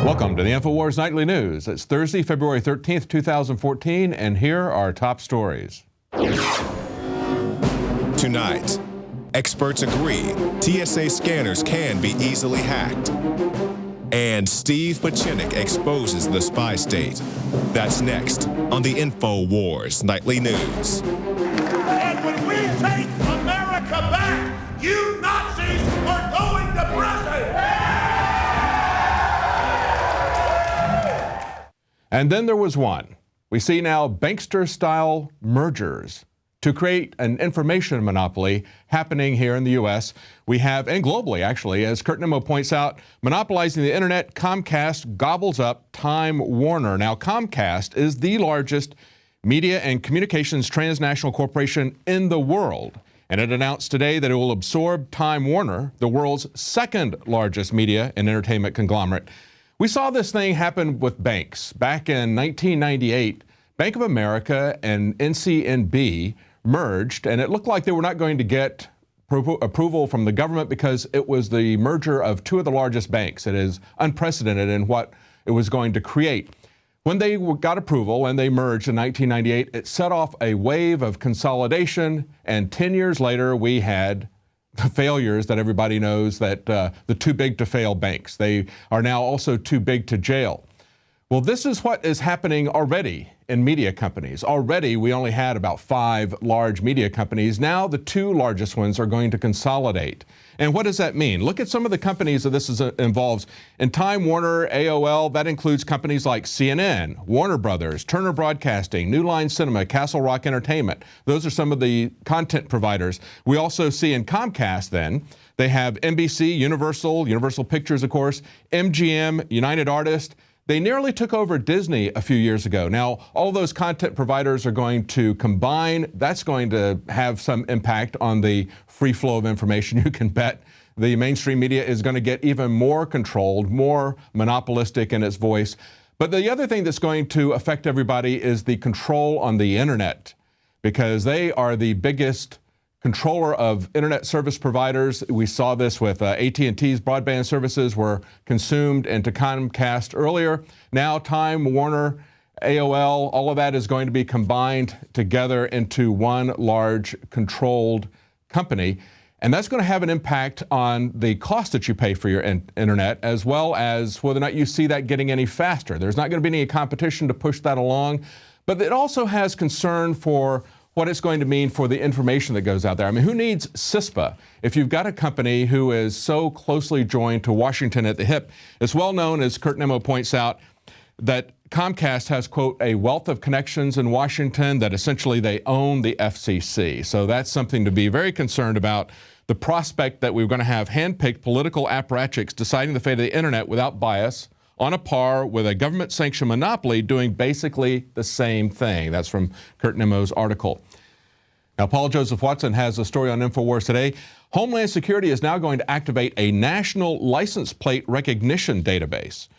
Welcome to the INFOWARS Nightly News. It's Thursday, February 13th, 2014, and here are our top stories. Tonight, experts agree TSA scanners can be easily hacked. And Steve Pachinik exposes the spy state. That's next on the INFOWARS Nightly News. And when we take America back, you Nazis are going to prison! And then there was one. We see now bankster-style mergers to create an information monopoly happening here in the U.S. We have, and globally actually, as Kurt Nimmo points out, monopolizing the internet, Comcast gobbles up Time Warner. Now, Comcast is the largest media and communications transnational corporation in the world. And it announced today that it will absorb Time Warner, the world's second largest media and entertainment conglomerate. We saw this thing happen with banks. Back in 1998, Bank of America and NCNB merged, and it looked like they were not going to get approval from the government because it was the merger of two of the largest banks. It is unprecedented in what it was going to create. When they got approval and they merged in 1998, it set off a wave of consolidation, and 10 years later we had the failures that everybody knows, that the too big to fail banks. They are now also too big to jail. Well, this is what is happening already in media companies. Already, we only had about 5 large media companies. Now, the 2 largest ones are going to consolidate. And what does that mean? Look at some of the companies that this involves. In Time Warner, AOL, that includes companies like CNN, Warner Brothers, Turner Broadcasting, New Line Cinema, Castle Rock Entertainment. Those are some of the content providers. We also see in Comcast, then, they have NBC, Universal Pictures, of course, MGM, United Artists. They nearly took over Disney a few years ago. Now, all those content providers are going to combine. That's going to have some impact on the free flow of information. You can bet the mainstream media is going to get even more controlled, more monopolistic in its voice. But the other thing that's going to affect everybody is the control on the internet, because they are the biggest controller of internet service providers. We saw this with AT&T's broadband services were consumed into Comcast earlier. Now Time Warner, AOL, all of that is going to be combined together into one large controlled company. And that's going to have an impact on the cost that you pay for your internet, as well as whether or not you see that getting any faster. There's not going to be any competition to push that along. But it also has concern for what it's going to mean for the information that goes out there. I mean, who needs CISPA if you've got a company who is so closely joined to Washington at the hip? It's well known, as Kurt Nimmo points out, that Comcast has, quote, a wealth of connections in Washington, that essentially they own the FCC. So that's something to be very concerned about, the prospect that we're going to have hand-picked political apparatchiks deciding the fate of the internet without bias, on a par with a government-sanctioned monopoly doing basically the same thing. That's from Kurt Nimmo's article. Now, Paul Joseph Watson has a story on INFOWARS today. Homeland Security is now going to activate a national license plate recognition database.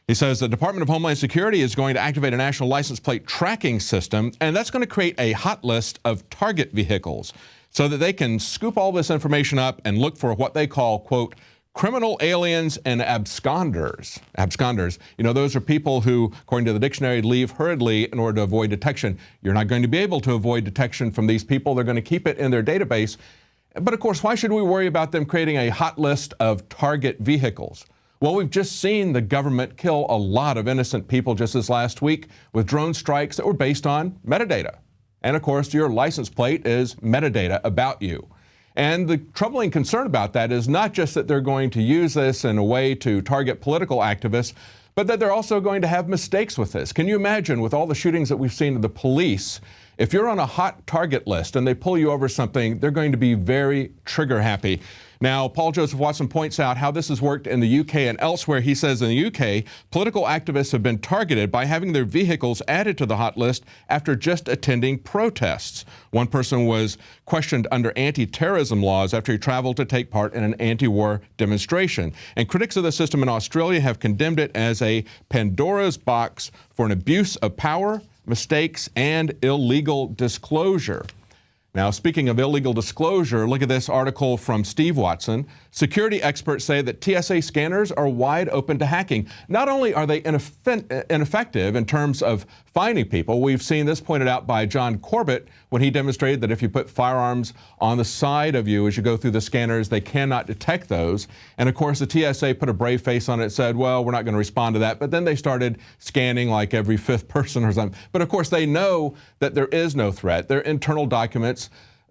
He says the Department of Homeland Security is going to activate a national license plate tracking system, and that's going to create a hot list of target vehicles so that they can scoop all this information up and look for what they call, quote, criminal aliens and absconders. Absconders, you know, those are people who, according to the dictionary, leave hurriedly in order to avoid detection. You're not going to be able to avoid detection from these people. They're going to keep it in their database. But of course, why should we worry about them creating a hot list of target vehicles? Well, we've just seen the government kill a lot of innocent people just this last week with drone strikes that were based on metadata. And of course, your license plate is metadata about you. And the troubling concern about that is not just that they're going to use this in a way to target political activists, but that they're also going to have mistakes with this. Can you imagine, with all the shootings that we've seen of the police, if you're on a hot target list and they pull you over something, they're going to be very trigger happy. Now, Paul Joseph Watson points out how this has worked in the UK and elsewhere. He says in the UK, political activists have been targeted by having their vehicles added to the hot list after just attending protests. One person was questioned under anti-terrorism laws after he traveled to take part in an anti-war demonstration. And critics of the system in Australia have condemned it as a Pandora's box for an abuse of power, mistakes, and illegal disclosure. Now, speaking of illegal disclosure, look at this article from Steve Watson. Security experts say that TSA scanners are wide open to hacking. Not only are they ineffective in terms of finding people, we've seen this pointed out by John Corbett when he demonstrated that if you put firearms on the side of you as you go through the scanners, they cannot detect those. And of course, the TSA put a brave face on it, said, well, we're not going to respond to that. But then they started scanning like every fifth person or something. But of course, they know that there is no threat. Their internal documents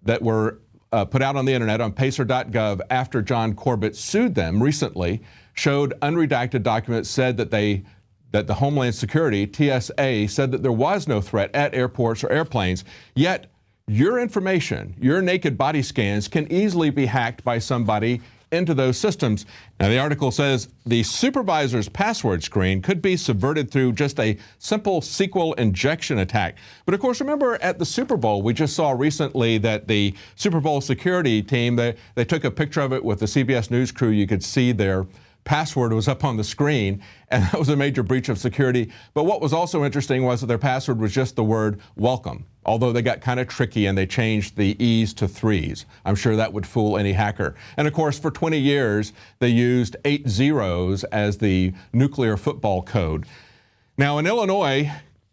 that were put out on the internet on pacer.gov after John Corbett sued them recently showed unredacted documents said that the Homeland Security, TSA, said that there was no threat at airports or airplanes. Yet your information, your naked body scans can easily be hacked by somebody into those systems. Now, the article says the supervisor's password screen could be subverted through just a simple SQL injection attack. But of course, remember at the Super Bowl, we just saw recently that the Super Bowl security team, they took a picture of it with the CBS News crew. You could see their password was up on the screen, and that was a major breach of security. But what was also interesting was that their password was just the word welcome, although they got kind of tricky and they changed the E's to 3's. I'm sure that would fool any hacker. And of course, for 20 years, they used 8 zeros as the nuclear football code. Now, in Illinois,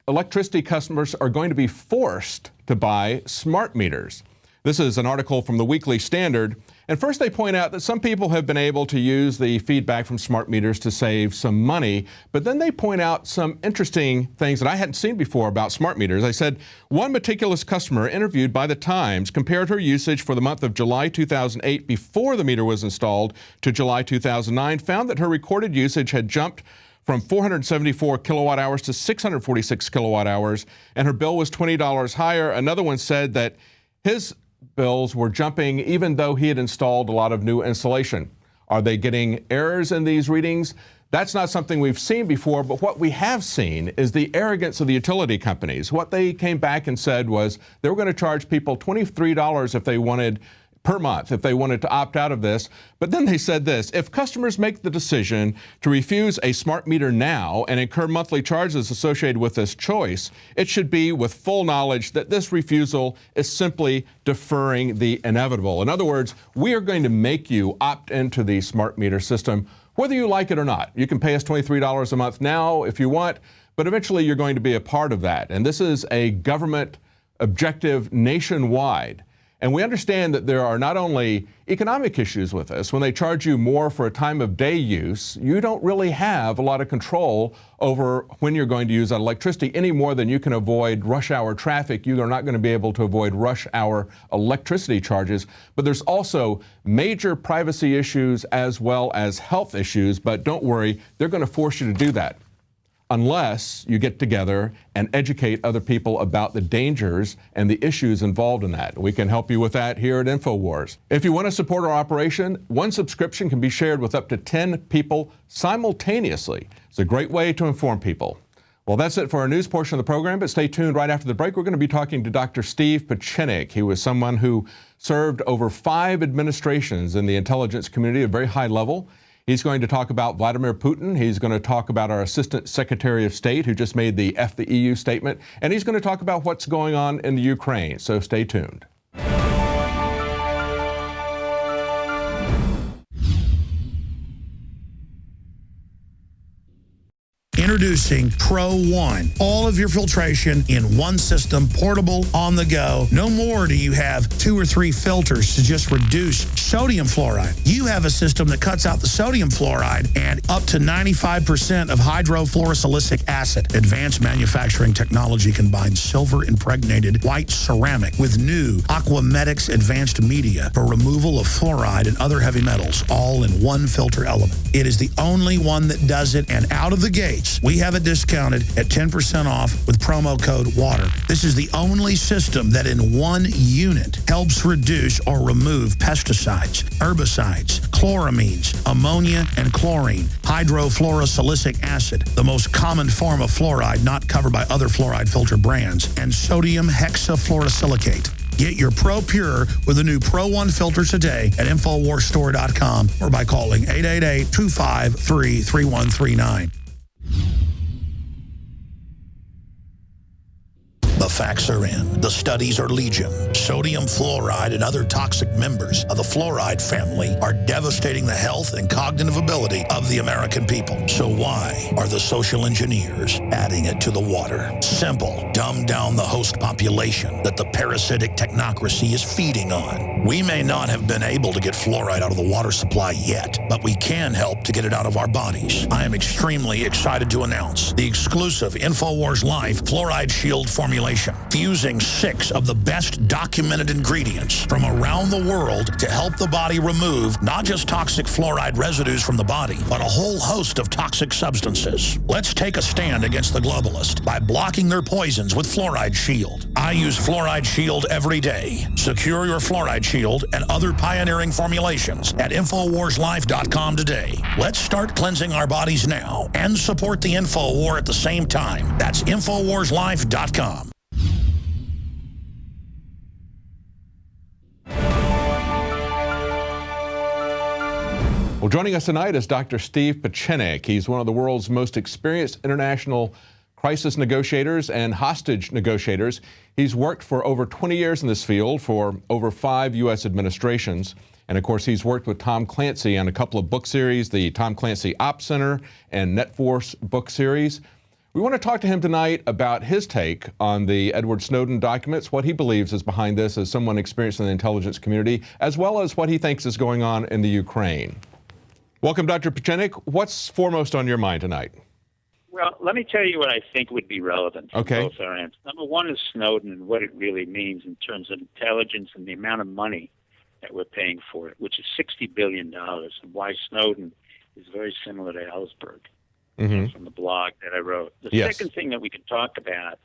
electricity customers are going to be forced to buy smart meters. This is an article from the Weekly Standard. And first, they point out that some people have been able to use the feedback from smart meters to save some money. But then they point out some interesting things that I hadn't seen before about smart meters. They said one meticulous customer interviewed by the Times compared her usage for the month of July 2008 before the meter was installed to July 2009, found that her recorded usage had jumped from 474 kilowatt hours to 646 kilowatt hours, and her bill was $20 higher. Another one said that his bills were jumping even though he had installed a lot of new insulation. Are they getting errors in these readings? That's not something we've seen before, but what we have seen is the arrogance of the utility companies. What they came back and said was they were going to charge people $23 if they wanted per month if they wanted to opt out of this. But then they said this: if customers make the decision to refuse a smart meter now and incur monthly charges associated with this choice, it should be with full knowledge that this refusal is simply deferring the inevitable. In other words, we are going to make you opt into the smart meter system, whether you like it or not. You can pay us $23 a month now if you want, but eventually you're going to be a part of that. And this is a government objective nationwide. And we understand that there are not only economic issues with this. When they charge you more for a time of day use, you don't really have a lot of control over when you're going to use that electricity any more than you can avoid rush hour traffic. You are not going to be able to avoid rush hour electricity charges. But there's also major privacy issues as well as health issues. But don't worry, they're going to force you to do that unless you get together and educate other people about the dangers and the issues involved in that. We can help you with that here at INFOWARS. If you want to support our operation, one subscription can be shared with up to 10 people simultaneously. It's a great way to inform people. Well, that's it for our news portion of the program, but stay tuned. Right after the break, we're going to be talking to Dr. Steve Pachinik. He was someone who served over 5 administrations in the intelligence community at a very high level. He's going to talk about Vladimir Putin. He's going to talk about our Assistant Secretary of State who just made the F the EU statement. And he's going to talk about what's going on in the Ukraine. So stay tuned. Introducing Pro One. All of your filtration in one system, portable, on the go. No more do you have 2 or 3 filters to just reduce sodium fluoride. You have a system that cuts out the sodium fluoride and up to 95% of hydrofluorosilicic acid. Advanced manufacturing technology combines silver-impregnated white ceramic with new Aquamedics advanced media for removal of fluoride and other heavy metals, all in one filter element. It is the only one that does it, and out of the gates, we have it discounted at 10% off with promo code WATER. This is the only system that in one unit helps reduce or remove pesticides, herbicides, chloramines, ammonia, and chlorine, hydrofluorosilicic acid, the most common form of fluoride not covered by other fluoride filter brands, and sodium hexafluorosilicate. Get your Pro Pure with the new Pro One filter today at InfoWarsStore.com or by calling 888-253-3139. The fact facts are in. The studies are legion. Sodium fluoride and other toxic members of the fluoride family are devastating the health and cognitive ability of the American people. So why are the social engineers adding it to the water? Simple. Dumb down the host population that the parasitic technocracy is feeding on. We may not have been able to get fluoride out of the water supply yet, but we can help to get it out of our bodies. I am extremely excited to announce the exclusive INFOWARS Life Fluoride Shield formulation, fusing 6 of the best documented ingredients from around the world to help the body remove not just toxic fluoride residues from the body, but a whole host of toxic substances. Let's take a stand against the globalists by blocking their poisons with Fluoride Shield. I use Fluoride Shield every day. Secure your Fluoride Shield and other pioneering formulations at InfoWarsLife.com today. Let's start cleansing our bodies now and support the info war at the same time. That's InfoWarsLife.com. Well, joining us tonight is Dr. Steve Pieczenik. He's one of the world's most experienced international crisis negotiators and hostage negotiators. He's worked for over 20 years in this field for over 5 U.S. administrations. And of course, he's worked with Tom Clancy on a couple of book series, the Tom Clancy Ops Center and NetForce book series. We want to talk to him tonight about his take on the Edward Snowden documents, what he believes is behind this as someone experienced in the intelligence community, as well as what he thinks is going on in the Ukraine. Welcome, Dr. Pieczenik. What's foremost on your mind tonight? Well, let me tell you what I think would be relevant for Okay. both our ends. Number one is Snowden and what it really means in terms of intelligence and the amount of money that we're paying for it, which is $60 billion, and why Snowden is very similar to Ellsberg from the blog that I wrote. The Yes. second thing that we can talk about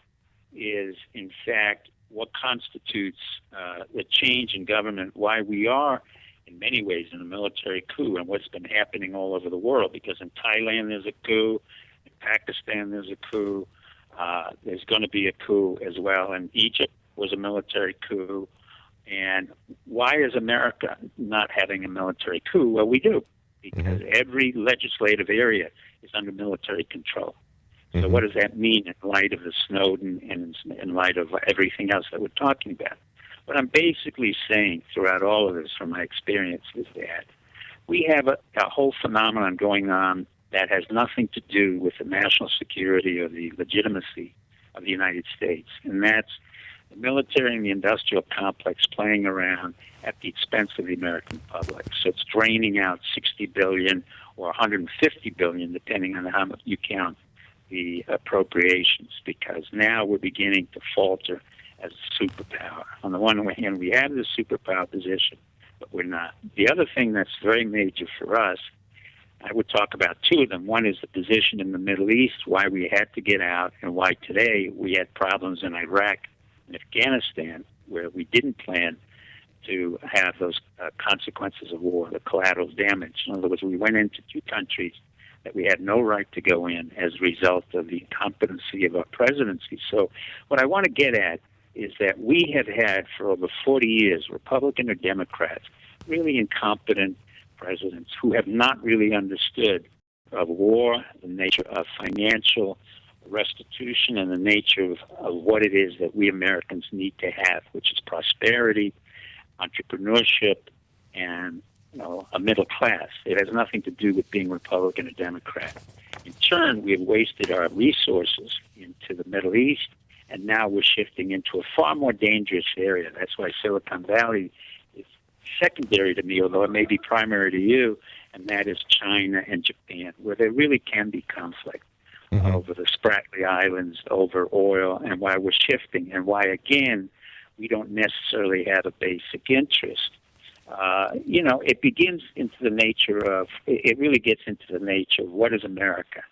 is, in fact, what constitutes the change in government, why we are, in many ways, in a military coup, and what's been happening all over the world. Because in Thailand there's a coup, in Pakistan there's a coup, there's going to be a coup as well, and Egypt was a military coup. And why is America not having a military coup? Well, we do, because every legislative area is under military control. So what does that mean in light of the Snowden and in light of everything else that we're talking about? What I'm basically saying throughout all of this from my experience is that we have a whole phenomenon going on that has nothing to do with the national security or the legitimacy of the United States, and that's the military and the industrial complex playing around at the expense of the American public. So it's draining out $60 billion or $150 billion, depending on how much you count the appropriations, because now we're beginning to falter as a superpower. On the one hand, we have the superpower position, but we're not. The other thing that's very major for us, I would talk about 2 of them. One is the position in the Middle East, why we had to get out, and why today we had problems in Iraq and Afghanistan, where we didn't plan to have those consequences of war, the collateral damage. In other words, we went into 2 countries that we had no right to go in as a result of the incompetency of our presidency. So what I want to get at is that we have had for over 40 years, Republican or Democrats, really incompetent presidents who have not really understood of war, the nature of financial restitution, and the nature of what it is that we Americans need to have, which is prosperity, entrepreneurship, and a middle class. It has nothing to do with being Republican or Democrat. In turn, we have wasted our resources into the Middle East, and now we're shifting into a far more dangerous area. That's why Silicon Valley is secondary to me, although it may be primary to you, and that is China and Japan, where there really can be conflict over the Spratly Islands, over oil, and why we're shifting, and why, again, we don't necessarily have a basic interest. It begins into the nature of, it really gets into the nature of what is America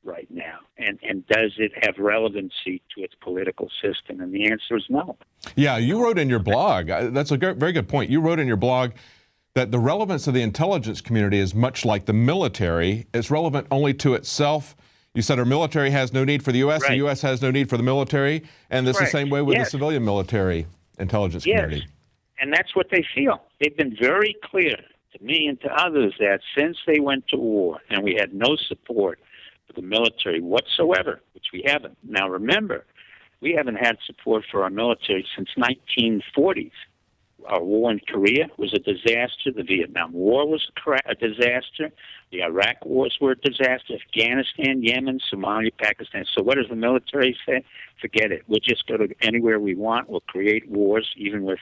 right now, and does it have relevancy to its political system? And the answer is no. Yeah, you wrote in your blog, that's a very good point. You wrote in your blog that the relevance of the intelligence community is much like the military. It's relevant only to itself. You said our military has no need for the U.S., Right. The U.S. has no need for the military, and it's the Right. same way with the Yes. civilian military intelligence community. And that's what they feel. They've been very clear to me and to others that since they went to war and we had no support for the military whatsoever, which we haven't. Now remember, We haven't had support for our military since 1940s. Our war in Korea was a disaster. The Vietnam War was a disaster. The Iraq wars were a disaster. Afghanistan, Yemen, Somalia, Pakistan. So what does the military say? Forget it. We'll just go to anywhere we want. We'll create wars, even with,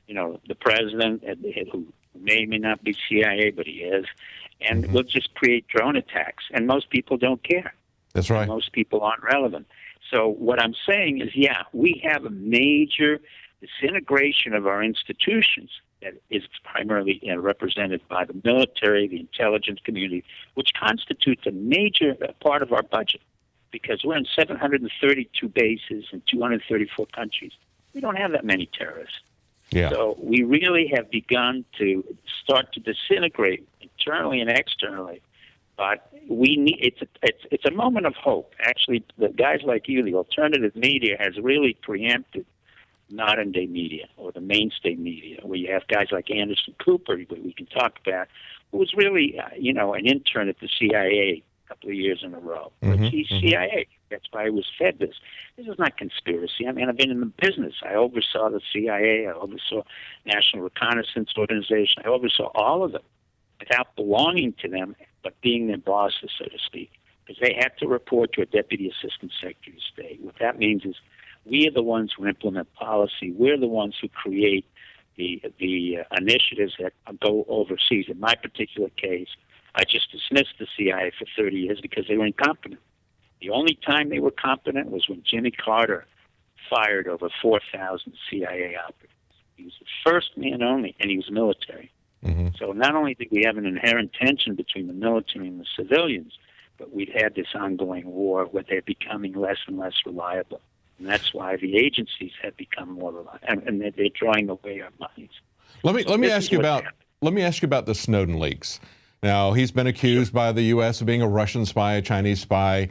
the president who may not be CIA, but he is. And we'll just create drone attacks. And most people don't care. That's right. Most people aren't relevant. So what I'm saying is, we have a major disintegration of our institutions that is primarily represented by the military, the intelligence community, which constitutes a major part of our budget because we're in 732 bases in 234 countries. We don't have that many terrorists. Yeah. So we really have begun to start to disintegrate internally and externally. But we need it's a moment of hope. Actually, the guys like you, the alternative media, has really preempted modern-day media or the mainstay media, where you have guys like Anderson Cooper, who we can talk about, who was really, an intern at the CIA a couple of years in a row. But he's CIA. That's why he was fed this. This is not conspiracy. I mean, I've been in the business. I oversaw the CIA. I oversaw National Reconnaissance Organization. I oversaw all of them without belonging to them, but being their bosses, so to speak, because they had to report to a Deputy Assistant Secretary of State. What that means is we are the ones who implement policy. We're the ones who create the initiatives that go overseas. In my particular case, I just dismissed the CIA for 30 years because they were incompetent. The only time they were competent was when Jimmy Carter fired over 4,000 CIA operatives. He was the first man only, and he was military. So not only did we have an inherent tension between the military and the civilians, but we've had this ongoing war where they're becoming less and less reliable. And that's why the agencies have become more reliable, and they're drawing away our monies. Let me ask you about the Snowden leaks. Now, he's been accused by the U.S. of being a Russian spy, a Chinese spy.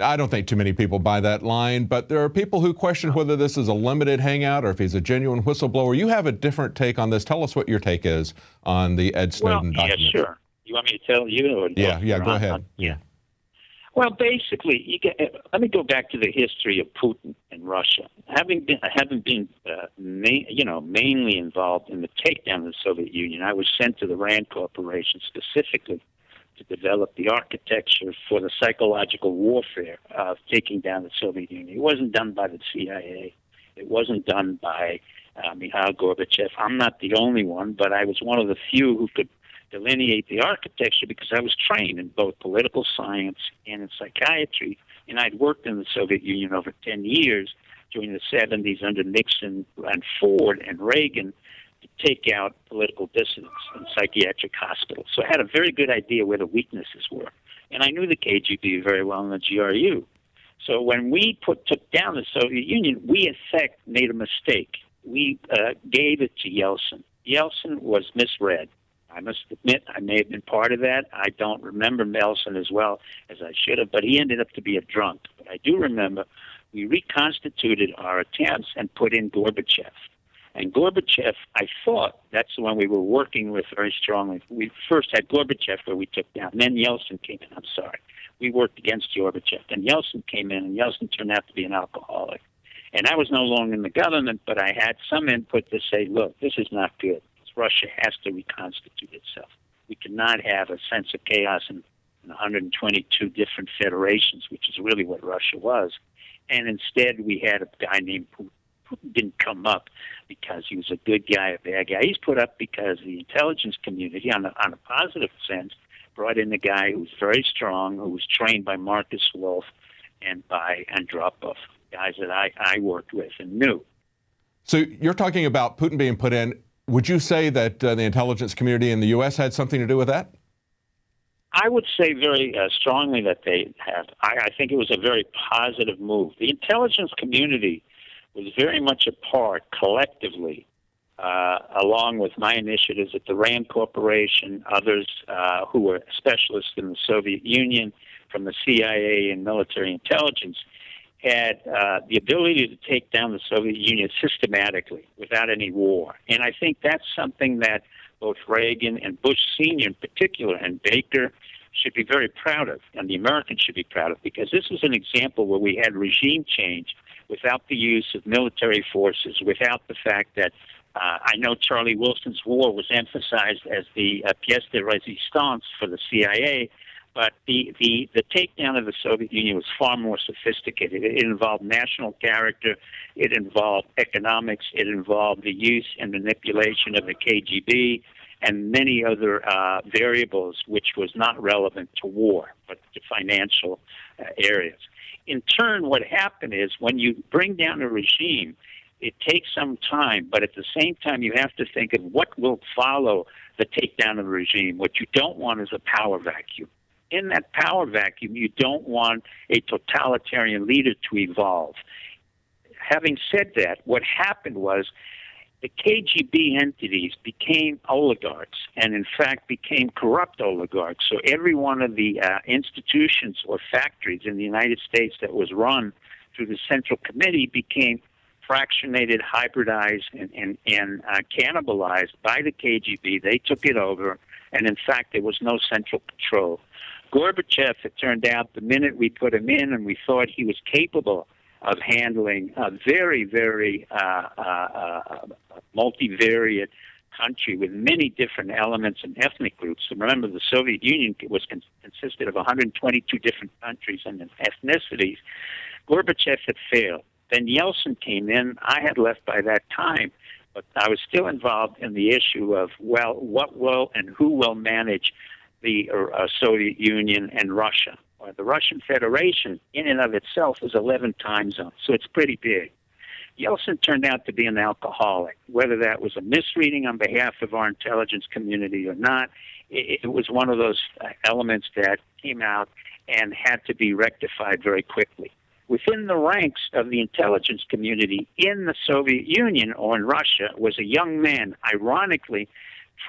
I don't think too many people buy that line, but there are people who question whether this is a limited hangout or if he's a genuine whistleblower. You have a different take on this. Tell us what your take is on the Ed Snowden documents. Yeah, sure. You want me to tell you? Or yeah, go ahead. Well, basically, let me go back to the history of Putin and Russia. Having been mainly involved in the takedown of the Soviet Union, I was sent to the RAND Corporation specifically to develop the architecture for the psychological warfare of taking down the Soviet Union. It wasn't done by the CIA. It wasn't done by Mikhail Gorbachev. I'm not the only one, but I was one of the few who could delineate the architecture because I was trained in both political science and in psychiatry, and I'd worked in the Soviet Union over 10 years during the 70s under Nixon and Ford and Reagan to take out political dissidents in psychiatric hospitals. So I had a very good idea where the weaknesses were. And I knew the KGB very well and the GRU. So when we took down the Soviet Union, we in fact made a mistake. We gave it to Yeltsin. Yeltsin was misread. I must admit, I may have been part of that. I don't remember Yeltsin as well as I should have, but he ended up to be a drunk. But I do remember we reconstituted our attempts and put in Gorbachev. And Gorbachev, I thought, that's the one we were working with very strongly. We first had Gorbachev where we took down, and then Yeltsin came in. I'm sorry. We worked against Gorbachev. And Yeltsin came in, and Yeltsin turned out to be an alcoholic. And I was no longer in the government, but I had some input to say, look, this is not good. Russia has to reconstitute itself. We cannot have a sense of chaos in 122 different federations, which is really what Russia was. And instead, we had a guy named Putin. Putin didn't come up because he was a good guy, a bad guy. He's put up because the intelligence community, on a positive sense, brought in a guy who was very strong, who was trained by Marcus Wolf and by Andropov, guys that I worked with and knew. So you're talking about Putin being put in. Would you say that the intelligence community in the U.S. had something to do with that? I would say very strongly that they have. I think it was a very positive move. The intelligence community was very much a part, collectively, along with my initiatives at the RAND Corporation, others who were specialists in the Soviet Union, from the CIA and military intelligence, had the ability to take down the Soviet Union systematically without any war. And I think that's something that both Reagan and Bush Sr. in particular and Baker should be very proud of, and the Americans should be proud of, because this was an example where we had regime change without the use of military forces, without the fact that I know Charlie Wilson's war was emphasized as the pièce de résistance for the CIA, but the takedown of the Soviet Union was far more sophisticated. It involved national character, it involved economics, it involved the use and manipulation of the KGB, and many other variables which was not relevant to war, but to financial areas. In turn, what happened is when you bring down a regime, it takes some time, but at the same time, you have to think of what will follow the takedown of the regime. What you don't want is a power vacuum. In that power vacuum, you don't want a totalitarian leader to evolve. Having said that, what happened was the KGB entities became oligarchs and, in fact, became corrupt oligarchs. So every one of the institutions or factories in the United States that was run through the Central Committee became fractionated, hybridized, and cannibalized by the KGB. They took it over, and in fact, there was no central control. Gorbachev, it turned out, the minute we put him in and we thought he was capable of handling a very, very multivariate country with many different elements and ethnic groups. And remember, the Soviet Union was consisted of 122 different countries and ethnicities. Gorbachev had failed. Then Yeltsin came in. I had left by that time, but I was still involved in the issue of, well, what will and who will manage the Soviet Union and Russia. Well, the Russian Federation, in and of itself, is 11 time zones, so it's pretty big. Yeltsin turned out to be an alcoholic. Whether that was a misreading on behalf of our intelligence community or not, it was one of those elements that came out and had to be rectified very quickly. Within the ranks of the intelligence community in the Soviet Union or in Russia was a young man, ironically,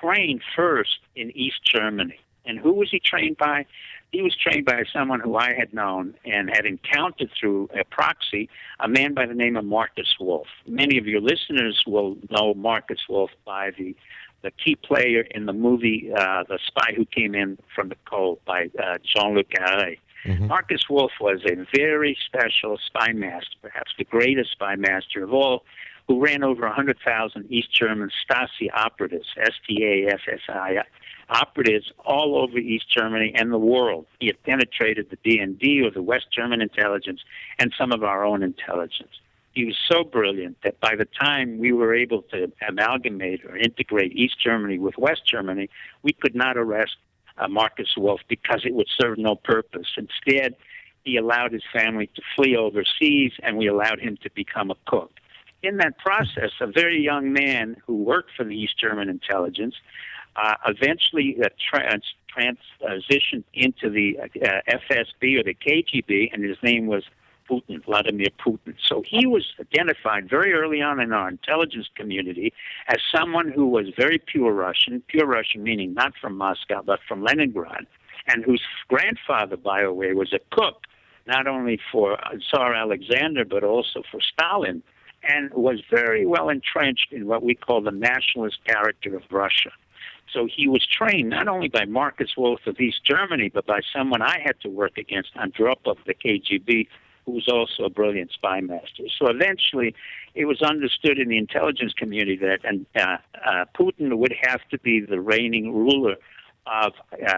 trained first in East Germany. And who was he trained by? He was trained by someone who I had known and had encountered through a proxy, a man by the name of Marcus Wolf. Many of your listeners will know Marcus Wolf by the key player in the movie The Spy Who Came In from the Cold by Jean-Luc Carré. Mm-hmm. Marcus Wolf was a very special spy master, perhaps the greatest spy master of all, who ran over 100,000 East German Stasi operatives, S-T-A-S-S-I, operatives all over East Germany and the world. He had penetrated the DND, or the West German intelligence, and some of our own intelligence. He was so brilliant that by the time we were able to amalgamate or integrate East Germany with West Germany, we could not arrest Marcus Wolf because it would serve no purpose. Instead, he allowed his family to flee overseas, and we allowed him to become a cook. In that process, a very young man who worked for the East German intelligence eventually transitioned into the FSB or the KGB, and his name was Putin, Vladimir Putin. So he was identified very early on in our intelligence community as someone who was very pure Russian meaning not from Moscow, but from Leningrad, and whose grandfather, by the way, was a cook, not only for Tsar Alexander, but also for Stalin, and was very well entrenched in what we call the nationalist character of Russia. So he was trained not only by Marcus Wolf of East Germany, but by someone I had to work against, Andropov of the KGB, who was also a brilliant spy master. So eventually, it was understood in the intelligence community that Putin would have to be the reigning ruler of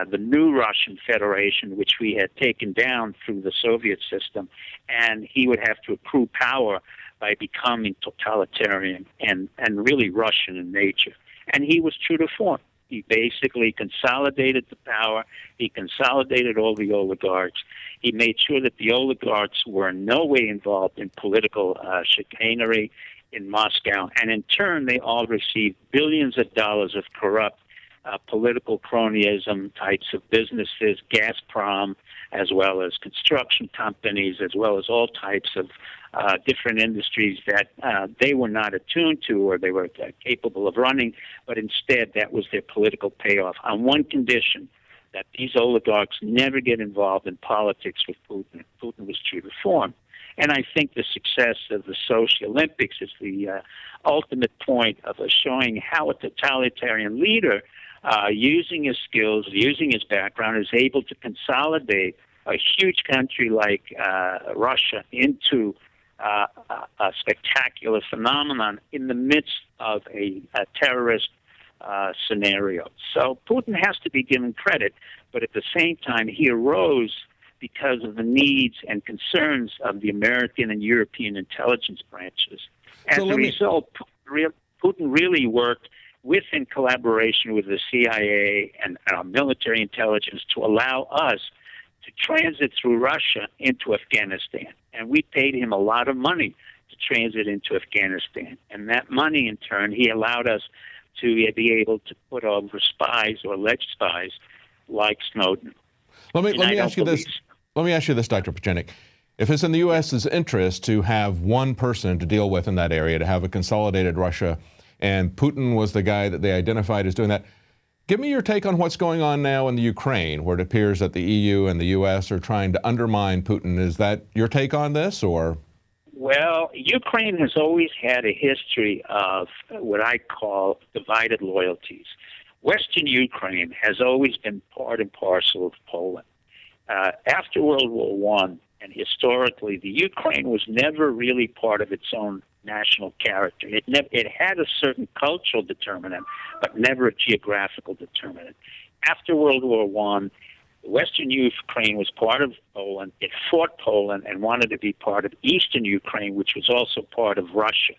the new Russian Federation, which we had taken down through the Soviet system, and he would have to accrue power by becoming totalitarian and really Russian in nature. And he was true to form. He basically consolidated the power. He consolidated all the oligarchs. He made sure that the oligarchs were in no way involved in political chicanery in Moscow. And in turn, they all received billions of dollars of corrupt political cronyism types of businesses, Gazprom, as well as construction companies, as well as all types of different industries that they were not attuned to or they were capable of running, but instead that was their political payoff on one condition, that these oligarchs never get involved in politics with Putin. Putin was true to form. And I think the success of the Sochi Olympics is the ultimate point of showing how a totalitarian leader, using his skills, using his background, is able to consolidate a huge country like Russia into a spectacular phenomenon in the midst of a terrorist scenario. So Putin has to be given credit, but at the same time, he arose because of the needs and concerns of the American and European intelligence branches. As a result, Putin really worked in collaboration with the CIA and our military intelligence to allow us to transit through Russia into Afghanistan. And we paid him a lot of money to transit into Afghanistan. And that money, in turn, he allowed us to be able to put over spies or alleged spies like Snowden. Let me ask you this. Let me ask you this, Dr. Pachinik. If it's in the U.S.'s interest to have one person to deal with in that area, to have a consolidated Russia, and Putin was the guy that they identified as doing that, give me your take on what's going on now in the Ukraine, where it appears that the EU and the U.S. are trying to undermine Putin. Is that your take on this, or? Well, Ukraine has always had a history of what I call divided loyalties. Western Ukraine has always been part and parcel of Poland. After World War I, and historically, the Ukraine was never really part of its own national character. It had a certain cultural determinant, but never a geographical determinant. After World War I, Western Ukraine was part of Poland. It fought Poland and wanted to be part of Eastern Ukraine, which was also part of Russia.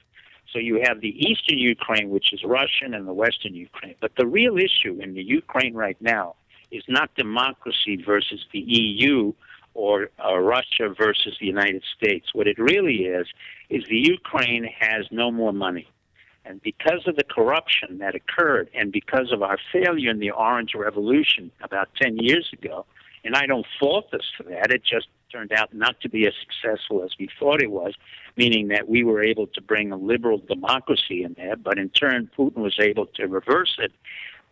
So you have the Eastern Ukraine, which is Russian, and the Western Ukraine. But the real issue in the Ukraine right now is not democracy versus the EU or Russia versus the United States. What it really is the Ukraine has no more money. And because of the corruption that occurred and because of our failure in the Orange Revolution about 10 years ago, and I don't fault us for that, it just turned out not to be as successful as we thought it was, meaning that we were able to bring a liberal democracy in there, but in turn Putin was able to reverse it.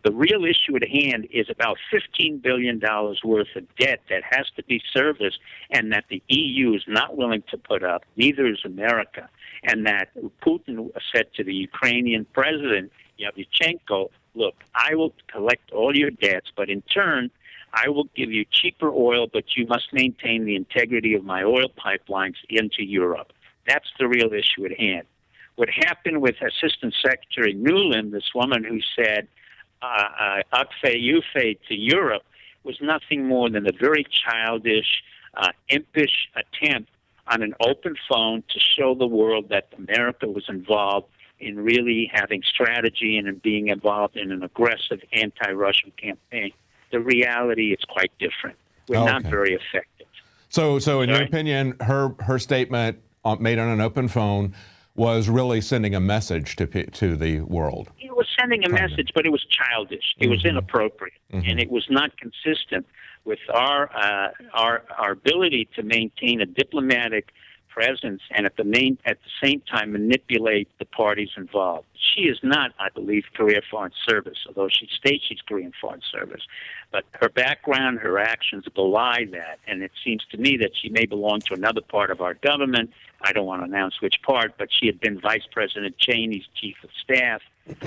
The real issue at hand is about $15 billion worth of debt that has to be serviced and that the EU is not willing to put up, neither is America, and that Putin said to the Ukrainian president, Yanukovych, look, I will collect all your debts, but in turn, I will give you cheaper oil, but you must maintain the integrity of my oil pipelines into Europe. That's the real issue at hand. What happened with Assistant Secretary Nuland, this woman who said, Akfe to Europe, was nothing more than a very childish, impish attempt on an open phone to show the world that America was involved in really having strategy and in being involved in an aggressive anti-Russian campaign. The reality is quite different. We're not very effective. So in your opinion, her statement made on an open phone was really sending a message to the world. It was sending a message, but it was childish. It was inappropriate, and it was not consistent with our ability to maintain a diplomatic presence and at the same time manipulate the parties involved. She is not, I believe, Korea Foreign Service, although she states she's Korean Foreign Service. But her background, her actions belie that, and it seems to me that she may belong to another part of our government. I don't want to announce which part, but she had been Vice President Cheney's chief of staff,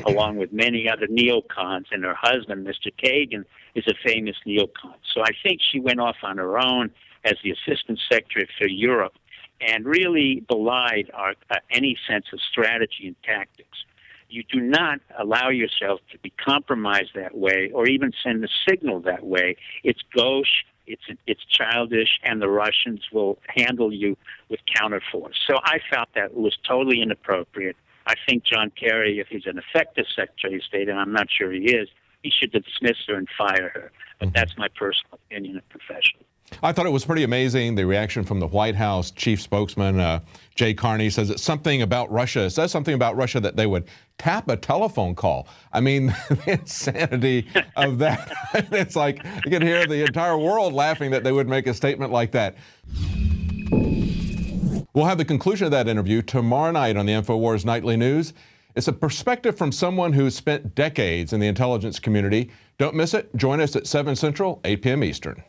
along with many other neocons, and her husband, Mr. Kagan, is a famous neocon. So I think she went off on her own as the Assistant Secretary for Europe and really belied any sense of strategy and tactics. You do not allow yourself to be compromised that way or even send a signal that way. It's gauche, it's childish, and the Russians will handle you with counterforce. So I felt that it was totally inappropriate. I think John Kerry, if he's an effective Secretary of State, and I'm not sure he is, he should dismiss her and fire her. But that's my personal opinion and professional. I thought it was pretty amazing, the reaction from the White House chief spokesman, Jay Carney, says it's something about Russia. It says something about Russia that they would tap a telephone call. I mean, the insanity of that. It's like you can hear the entire world laughing that they would make a statement like that. We'll have the conclusion of that interview tomorrow night on the INFOWARS Nightly News. It's a perspective from someone who's spent decades in the intelligence community. Don't miss it. Join us at 7 Central, 8 p.m. Eastern.